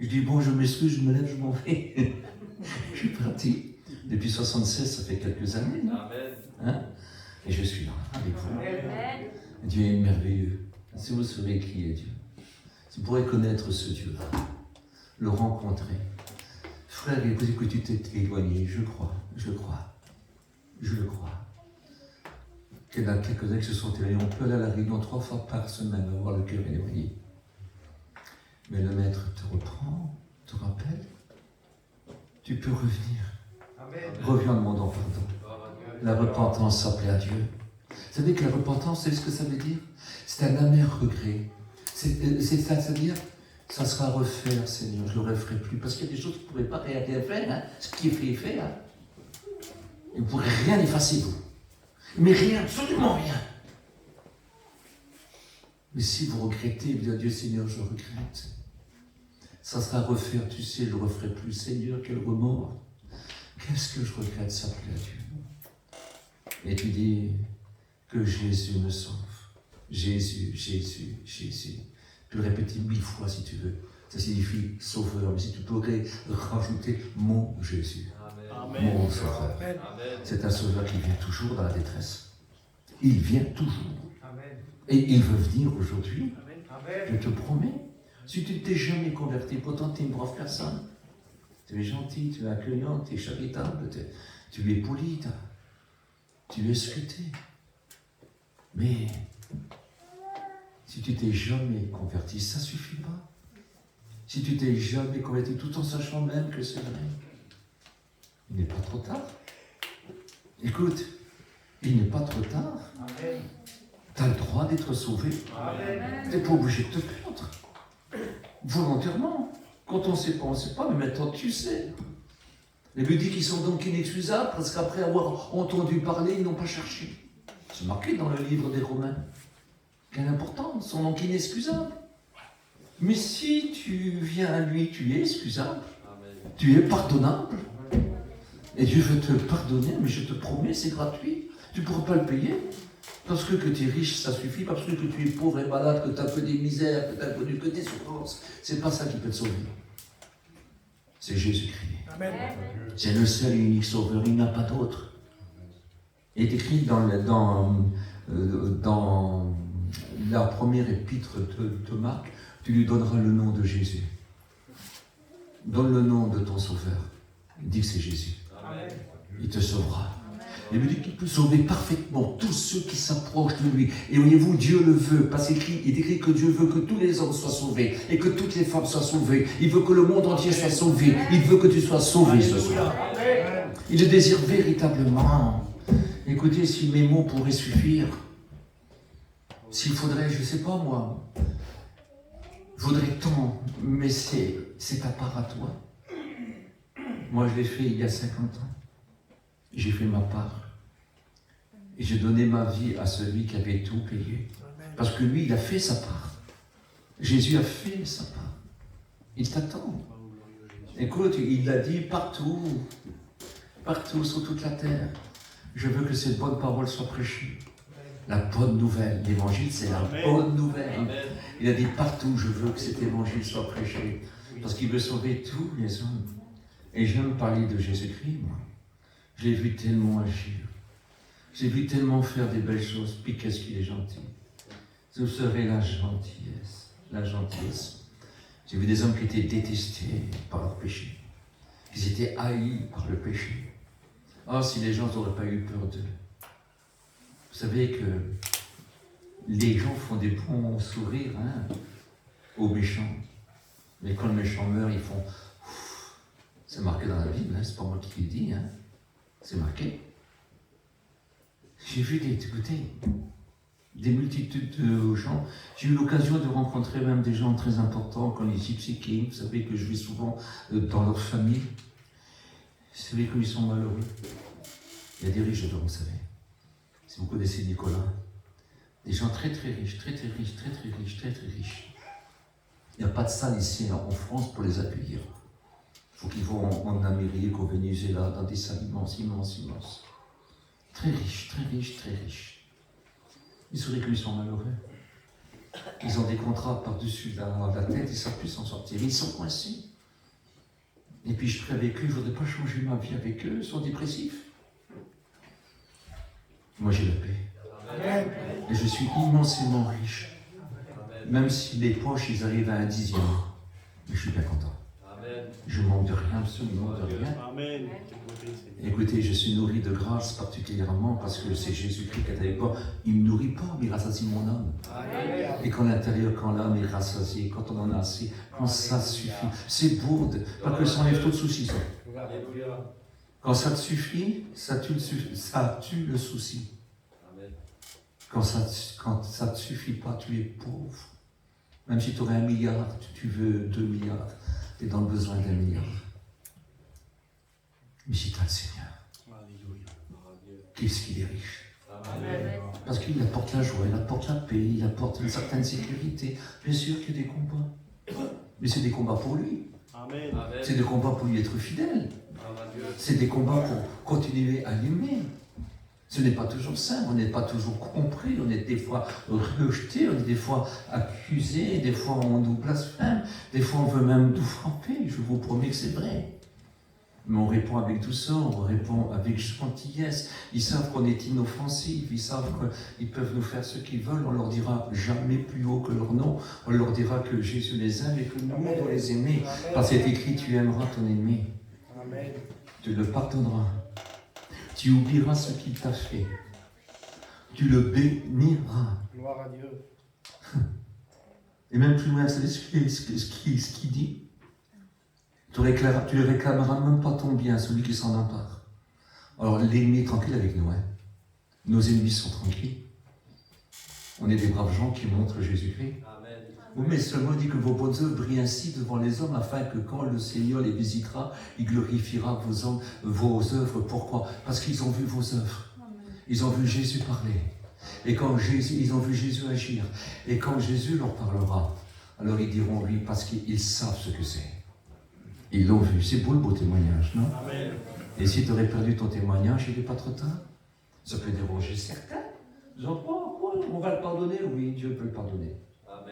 [SPEAKER 1] Je dis, bon, je m'excuse, je me lève, je m'en vais. Je suis parti. Depuis 76, ça fait quelques années, non? Hein? Et je suis là, avec vous. Amen. Dieu est merveilleux. Si vous savez qui est Dieu, si vous pourrez connaître ce Dieu-là, le rencontrer. Frère, écoutez que tu t'es éloigné, je crois. Je le crois. Qu'il y en a quelques-uns qui se sont éloignés. On peut aller à la réunion 3 fois par semaine, avoir le cœur éloigné. Mais le Maître te reprend, te rappelle. Tu peux revenir. Amen. Reviens en demandant pardon. La repentance s'appelait à Dieu. Vous savez que la repentance, c'est ce que ça veut dire? C'est un amer regret. C'est-à-dire, ça sera refaire, Seigneur, je ne le referai plus. Parce qu'il y a des choses que vous ne pourrez pas rien faire. Hein. Ce qui est fait. Hein. Et vous ne pourrez rien effacer, vous. Mais rien, absolument rien. Mais si vous regrettez, vous dites à Dieu, Seigneur, je regrette. Ça sera refaire, tu sais, je ne le referai plus. Seigneur, quel remords. Qu'est-ce que je regrette, ça plaît à Dieu. Et tu dis que Jésus me sauve. Jésus. Tu le répètes 1000 fois si tu veux. Ça signifie sauveur. Mais si tu pourrais rajouter mon Jésus. Amen. Mon sauveur. Amen. C'est un sauveur qui vient toujours dans la détresse. Il vient toujours. Amen. Et il veut venir aujourd'hui. Amen. Je te promets. Si tu ne t'es jamais converti, pourtant tu es une brave personne. Tu es gentil, tu es accueillant, tu es charitable, tu es poli, tu es scruté. Mais si tu t'es jamais converti, ça ne suffit pas. si tu t'es jamais converti, tout en sachant même que c'est vrai, il n'est pas trop tard. Écoute, il n'est pas trop tard. Tu as le droit d'être sauvé. Tu n'es pas obligé de te perdre. Volontairement. Quand on ne sait pas, on ne sait pas, mais maintenant tu sais. Les Bible dit qu'ils sont donc inexcusables parce qu'après avoir entendu parler, ils n'ont pas cherché. C'est marqué dans le livre des Romains. Quelle importance, ils sont donc inexcusables. Mais si tu viens à lui, tu es excusable. Tu es pardonnable. Et Dieu veut te pardonner, mais je te promets, c'est gratuit. Tu ne pourras pas le payer. Parce que tu es riche, ça suffit. Parce que tu es pauvre et malade, que tu as que des misères, que tu as connu que des souffrances. C'est pas ça qui peut te sauver. C'est Jésus-Christ. C'est le seul et unique sauveur, il n'y en a pas d'autre. Il est écrit dans la première épître de Marc, tu lui donneras le nom de Jésus. Donne le nom de ton sauveur. Il dit que c'est Jésus. Il te sauvera. Il me dit qu'il peut sauver parfaitement tous ceux qui s'approchent de lui. Et voyez-vous, Dieu le veut, parce qu'il est écrit que Dieu veut que tous les hommes soient sauvés et que toutes les femmes soient sauvées. Il veut que le monde entier soit sauvé. Il veut que tu sois sauvé ce soir. Il le désire véritablement. Écoutez, si mes mots pourraient suffire, s'il faudrait, je ne sais pas moi, je voudrais tant, mais c'est ta part à toi. Moi, je l'ai fait il y a 50 ans. J'ai fait ma part. Et j'ai donné ma vie à celui qui avait tout payé. Parce que lui, il a fait sa part. Jésus a fait sa part. Il t'attend. Écoute, il l'a dit partout, sur toute la terre. Je veux que cette bonne parole soit prêchée. La bonne nouvelle. L'évangile, c'est la bonne nouvelle. Amen. Il a dit partout, je veux que cet évangile soit prêché. Parce qu'il veut sauver tous les hommes. Et j'aime parler de Jésus-Christ, moi. Je l'ai vu tellement agir. J'ai vu tellement faire des belles choses. Puis qu'est-ce qu'il est gentil. Ce serait la gentillesse. La gentillesse. J'ai vu des hommes qui étaient détestés par leur péché. Ils étaient haïs par le péché. Oh, si les gens n'auraient pas eu peur d'eux. Vous savez que les gens font des bons sourires aux méchants. Mais quand le méchant meurt, ils font... C'est marqué dans la Bible, c'est pas moi qui le dis. C'est marqué. J'ai vu des multitudes de gens. J'ai eu l'occasion de rencontrer même des gens très importants comme les Gypsy Kings. Vous savez que je vis souvent dans leur famille. Vous savez qu'ils sont malheureux. Il y a des riches dedans, vous savez. Si vous connaissez Nicolas, des gens très très riches, très très riches, très très riches, très très riches. Il n'y a pas de salle ici en France pour les accueillir. Il faut qu'ils vont en Amérique, au Venezuela, dans des salles immenses, immenses, immenses. Très riches, très riches, très riches. Ils sauraient qu'ils sont malheureux. Ils ont des contrats par-dessus la tête, ils ne savent plus s'en sortir. Ils sont coincés. Et puis je prie avec eux, je ne voudrais pas changer ma vie avec eux, ils sont dépressifs. Moi j'ai la paix. Et je suis immensément riche. Même si les poches, ils arrivent à 1/10. Mais je suis bien content. Je ne manque de rien, absolument de rien.
[SPEAKER 2] Amen.
[SPEAKER 1] Écoutez, je suis nourri de grâce particulièrement parce que c'est Jésus-Christ qui est avec moi. Il ne me nourrit pas, mais il rassasie mon âme. Et qu'en l'intérieur, quand l'âme est rassasiée, quand on en a assez, quand ça suffit, c'est beau, parce que ça enlève tout de soucis. Ça. Quand ça te suffit, ça tue le souci. Quand ça ne te suffit pas, tu es pauvre. Même si tu aurais 1 milliard, tu veux 2 milliards, tu es dans le besoin d'1 milliard. Mais si tu as le Seigneur, qu'est-ce qu'il est riche. Parce qu'il apporte la joie, il apporte la paix, il apporte une certaine sécurité. Bien sûr qu'il y a des combats. Mais c'est des combats pour lui. C'est des combats pour lui être fidèle. C'est des combats pour continuer à l'aimer. Ce n'est pas toujours simple, on n'est pas toujours compris, on est des fois rejeté, on est des fois accusé, des fois on nous blasphème, des fois on veut même nous frapper, je vous promets que c'est vrai. Mais on répond avec douceur, on répond avec gentillesse. Ils savent qu'on est inoffensif, ils savent qu'ils peuvent nous faire ce qu'ils veulent, on leur dira jamais plus haut que leur nom, on leur dira que Jésus les aime et que nous on doit les aimer. Parce qu'il est écrit, tu aimeras ton aimé, tu le pardonneras. Tu oublieras ce qu'il t'a fait. Tu le béniras.
[SPEAKER 2] Gloire à Dieu.
[SPEAKER 1] Et même plus loin, vous savez ce qu'il dit ? Tu ne réclameras même pas ton bien, celui qui s'en empare. Alors l'ennemi est tranquille avec nous. Hein. Nos ennemis sont tranquilles. On est des braves gens qui montrent Jésus-Christ. Oui, mais seulement dit que vos bonnes œuvres brillent ainsi devant les hommes, afin que quand le Seigneur les visitera, il glorifiera vos œuvres. Pourquoi? Parce qu'ils ont vu vos œuvres. Ils ont vu Jésus parler. Et quand ils ont vu Jésus agir. Et quand Jésus leur parlera, alors ils diront oui, parce qu'ils savent ce que c'est. Ils l'ont vu. C'est beau le beau témoignage, non? Amen. Et si tu aurais perdu ton témoignage, il n'est pas trop tard. Ça peut déranger certains. Disons, quoi, on va le pardonner? Oui, Dieu peut le pardonner.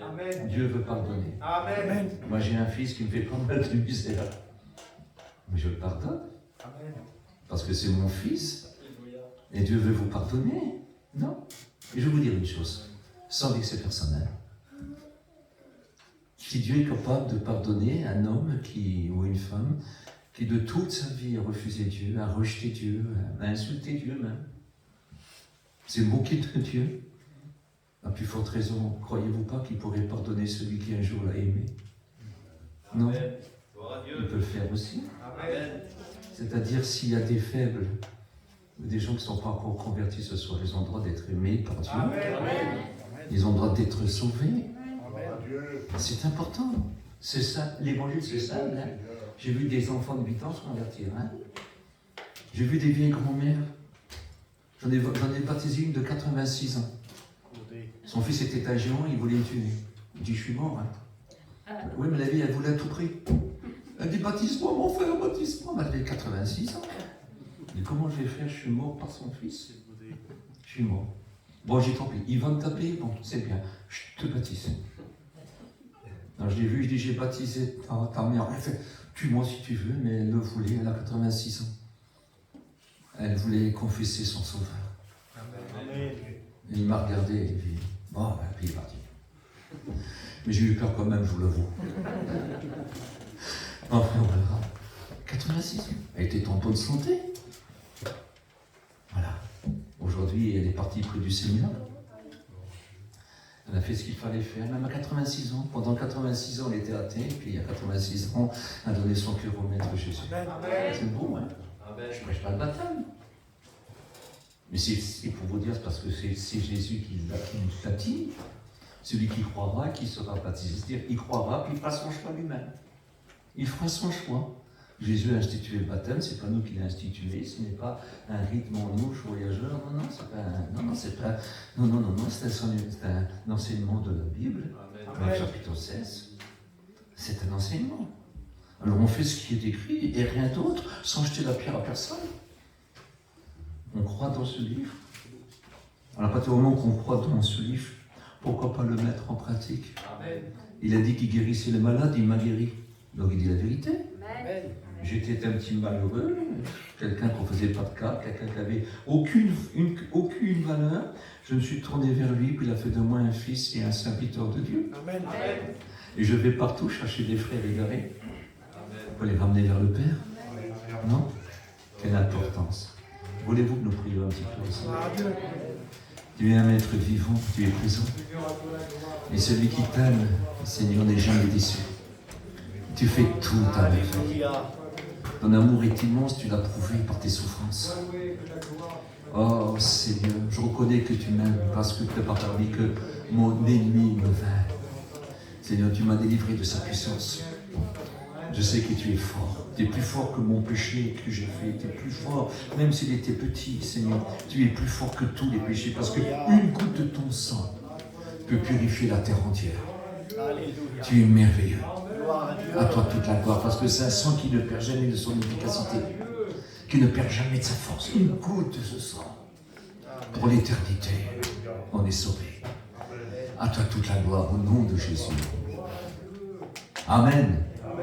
[SPEAKER 1] Amen. Dieu veut pardonner. Amen. Moi, j'ai un fils qui me fait pas mal de misère. Mais je le pardonne. Amen. Parce que c'est mon fils. Et Dieu veut vous pardonner. Non. Et je vais vous dire une chose, sans vexer personnel. Si Dieu est capable de pardonner un homme ou une femme qui de toute sa vie a refusé Dieu, a rejeté Dieu, a insulté Dieu même, s'est moqué de Dieu, à plus forte raison, croyez-vous pas qu'il pourrait pardonner celui qui un jour l'a aimé? Non. Amen. Il peut le faire aussi. Amen. C'est-à-dire s'il y a des faibles, des gens qui ne sont pas encore convertis ce soir, ils ont le droit d'être aimés par Dieu. Amen. Ils ont le droit d'être sauvés. C'est important. C'est ça. L'évangile, c'est ça. Hein? J'ai vu des enfants de 8 ans se convertir. Hein? J'ai vu des vieilles grand-mères. J'en ai baptisé une de 86 ans. Son fils était à Géant, il voulait me tuer. Il dit, je suis mort. Hein? Oui, mais la vie, elle voulait à tout prix. Elle dit, baptise-moi, mon frère, baptise-moi. Elle avait 86 ans. Mais comment je vais faire? Je suis mort par son fils. Je suis mort. Bon, j'ai tant pis. Il va me taper. Bon, c'est bien. Je te baptise. Alors, je l'ai vu, je dis, j'ai baptisé ta mère. Elle fait, tue-moi si tu veux, mais elle le voulait. Elle a 86 ans. Elle voulait confesser son sauveur. Amen. Et il m'a regardé et il dit, bon, puis il est parti. Mais j'ai eu peur quand même, je vous l'avoue. Enfin, on verra. 86 ans. Elle était en bonne santé. Voilà. Aujourd'hui, elle est partie près du Seigneur. Elle a fait ce qu'il fallait faire, même à 86 ans. Pendant 86 ans, elle était athée, puis il y a 86 ans, elle a donné son cœur au Maître Jésus. C'est beau, hein? Je ne prêche pas le baptême. Mais c'est pour vous dire, parce que c'est Jésus qui nous baptise. Celui qui croira, qui sera baptisé. C'est-à-dire, il croira, puis il fera son choix lui-même. Il fera son choix. Jésus a institué le baptême, c'est pas nous qui l'avons institué, ce n'est pas un rythme en louche voyageur, c'est un enseignement de la Bible, dans le chapitre 16. C'est un enseignement. Alors on fait ce qui est écrit et rien d'autre, sans jeter la pierre à personne. On croit dans ce livre. Alors à partir du moment qu'on croit dans ce livre, pourquoi pas le mettre en pratique? Amen. Il a dit qu'il guérissait les malades, il m'a guéri. Donc il dit la vérité. Amen. J'étais un petit malheureux, quelqu'un qu'on ne faisait pas de cas, quelqu'un qui n'avait aucune valeur. Je me suis tourné vers lui, puis il a fait de moi un fils et un serviteur de Dieu. Amen. Et je vais partout chercher des frères égarés pour les ramener vers le Père. Amen. Non? Quelle importance. Voulez-vous que nous prions un petit peu aussi? Tu es un maître vivant, tu es présent. Et celui qui t'aime, Seigneur, n'est jamais déçu. Tu fais tout avec lui. Ton amour est immense, tu l'as prouvé par tes souffrances. Oh Seigneur, je reconnais que tu m'aimes parce que tu n'as pas permis que mon ennemi me vainque. Seigneur, tu m'as délivré de sa puissance. Je sais que tu es fort. Tu es plus fort que mon péché que j'ai fait. Tu es plus fort, même s'il était petit, Seigneur. Tu es plus fort que tous les péchés parce qu'une goutte de ton sang peut purifier la terre entière. Tu es merveilleux. À toi toute la gloire, parce que c'est un sang qui ne perd jamais de son efficacité, qui ne perd jamais de sa force. Une goutte de ce sang, pour l'éternité, on est sauvé. À toi toute la gloire, au nom de Jésus. Amen.